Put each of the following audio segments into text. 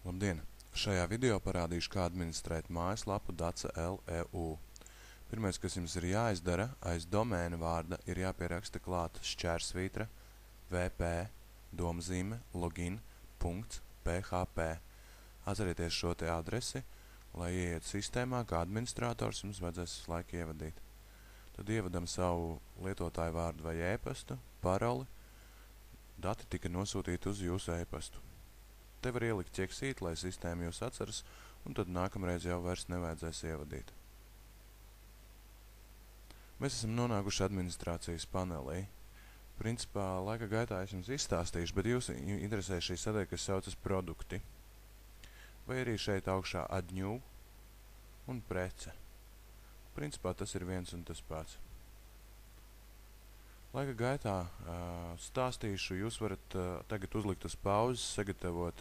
Labdien! Šajā video parādīšu, kā administrēt mājaslapu Dace.leu. Pirmais, kas jums ir jāizdara, aiz domēna vārda ir jāpieraksta klāt šķērsvītra vp domzīme login.php. Atcerieties šo te adresi, lai ieiet sistēmā, kā administrators jums vajadzēs visu laiku ievadīt. Tad ievadam savu lietotāju vārdu vai e-pastu, paroli. Dati tika nosūtīti uz jūsu e-pastu. Te var ielikt ķeksīt, lai sistēma jūs atceras, un tad nākamreiz jau vairs nevajadzēs ievadīt. Mēs esam nonākuši administrācijas panelī. Principā laika gaitā es jums izstāstīšu, bet jūs interesē šī sadaļa, kas saucas produkti. Vai arī šeit augšā add new un prece. Principā tas ir viens un tas pats. Laika gaitā stāstīšu, jūs varat tagad uzlikt uz pauzes, sagatavot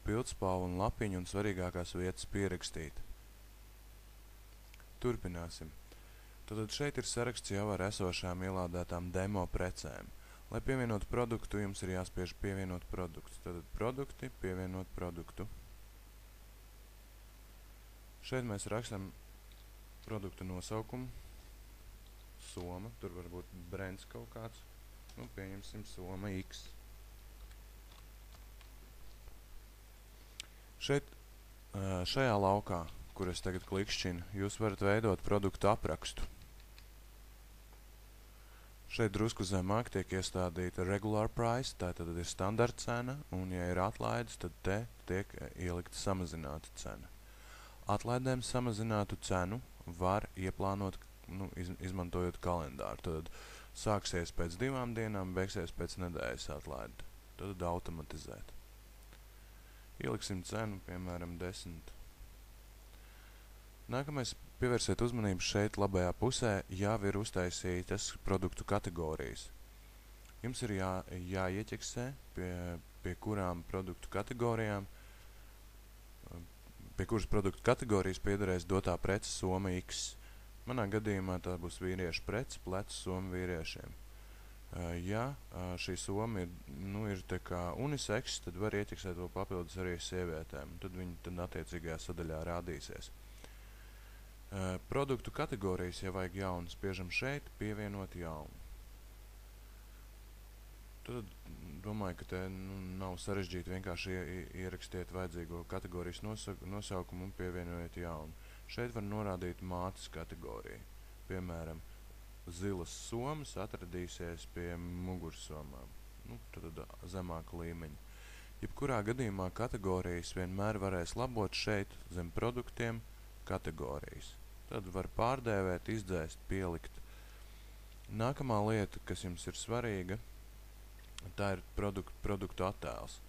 pildspalvu un lapiņu un svarīgākās vietas pierakstīt. Turpināsim. Tātad šeit ir saraksts jau ar esošām ielādētām demo precēm. Lai pievienotu produktu, jums ir jāspiež pievienot produktus. Tātad produkti, pievienot produktu. Šeit mēs rakstam produktu nosaukumu. Soma, tur var būt brands kaut kāds, pieņemsim Soma X. Šajā laukā, kur es tagad klikšķinu, jūs varat veidot produktu aprakstu. Šeit drusku zemāk tiek iestādīta regular price, tā tad ir standarta cena, un ja ir atlaides, tad te tiek ielikta samazināta cena. Atlaidēm samazinātu cenu var ieplānot izmantojot kalendāru. Tad sāksies pēc 2 dienām, beigsies pēc nedēļas atlaidi. Tad automatizēt. Ieliksim cenu, piemēram, 10. Nākamais pievērsiet uzmanību šeit labajā pusē jau ir uztaisītas produktu kategorijas. Jums ir jāieķeksē pie kurām produktu kategorijām, pie kuras produktu kategorijas piederēs dotā prece Soma X. Manā gadījumā tā būs vīriešu prece, plecu soma vīriešiem. Ja šī soma ir tā kā unisex, tad var ieķeksēt vēl papildus arī sievietēm. Tad viņi tad attiecīgajā sadaļā rādīsies. Produktu kategorijas, ja vajag jaunu, spiežam šeit, pievienot jaunu. Tad domāju, ka te nav sarežģīti vienkārši ierakstiet vajadzīgo kategorijas nosaukumu un pievienojiet jaunu. Šeit var norādīt mātes kategoriju. Piemēram, zilas somas atradīsies pie mugursomām. Tad zemāka līmeņa. Jebkurā gadījumā kategorijas vienmēr varēs labot šeit zem produktiem kategorijas. Tad var pārdēvēt, izdzēst, pielikt. Nākamā lieta, kas jums ir svarīga, tā ir produktu attēls.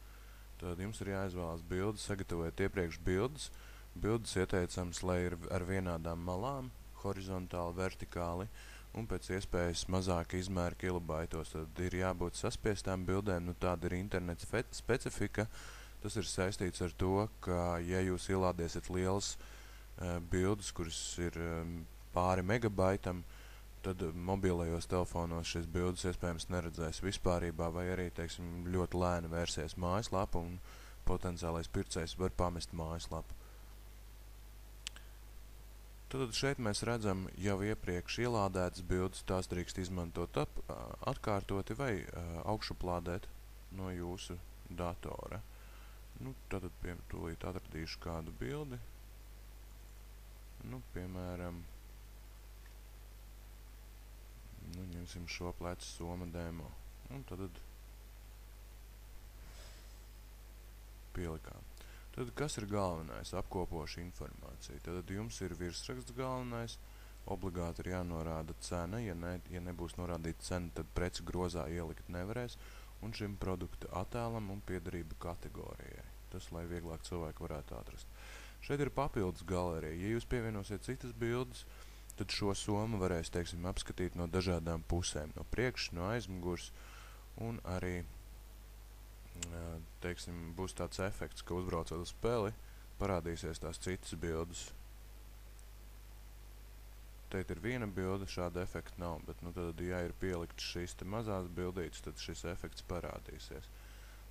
Tad jums ir jāizvēlās bildes, sagatavojiet iepriekš bildes. Bildes ieteicams, lai ir ar vienādām malām, horizontāli, vertikāli un pēc iespējas mazāka izmēra kilobaitos. Tad ir jābūt saspiestām bildēm, tāda ir interneta specifika. Tas ir saistīts ar to, ka ja jūs ielādēsiet lielas bildes, kuras ir pāri megabaitam, tad mobilajos telefonos šīs bildes iespējams neredzēs vispārībā vai arī, teiksim, ļoti lēni vērsies mājaslapa un potenciālais pircējs var pamest mājaslapu. Tad šeit mēs redzam jau iepriekš ielādētas bildes, tās drīkst izmantot atkārtoti vai augšuplādēt no jūsu datora. Tad tūlīt atradīšu kādu bildi. Piemēram, ņemsim šo plecu soma demo. Tad pielikām. Tad kas ir galvenais? Apkopoša informācija. Tad jums ir virsraksts galvenais, obligāti ir jānorāda cena, ja nebūs norādīta cena, tad preci grozā ielikt nevarēs, un šim produktu attēlam un piederību kategorijai. Tas, lai vieglāk cilvēki varētu atrast. Šeit ir papildus galerija. Ja jūs pievienosiet citas bildes, tad šo somu varēs, teiksim, apskatīt no dažādām pusēm, no priekšas, no aizmugurs, un arī teiksim, būs tāds efekts, ka uzbraucot uz spēli, parādīsies tās citas bildes. Teit ir viena bilde, šāda efekta nav, bet tad, ja ir pielikts šīs te mazās bildītes, tad šis efekts parādīsies.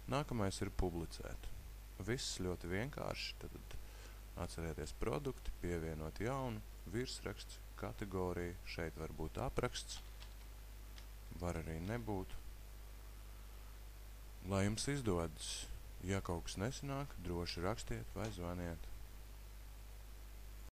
Nākamais ir publicēt. viss ļoti vienkārši. Tad atcerieties produkti, pievienot jaunu, virsraksts, kategoriju, šeit var būt apraksts, var arī nebūt. Lai jums izdodas, ja kaut kas nesanāk, droši rakstiet vai zvaniet.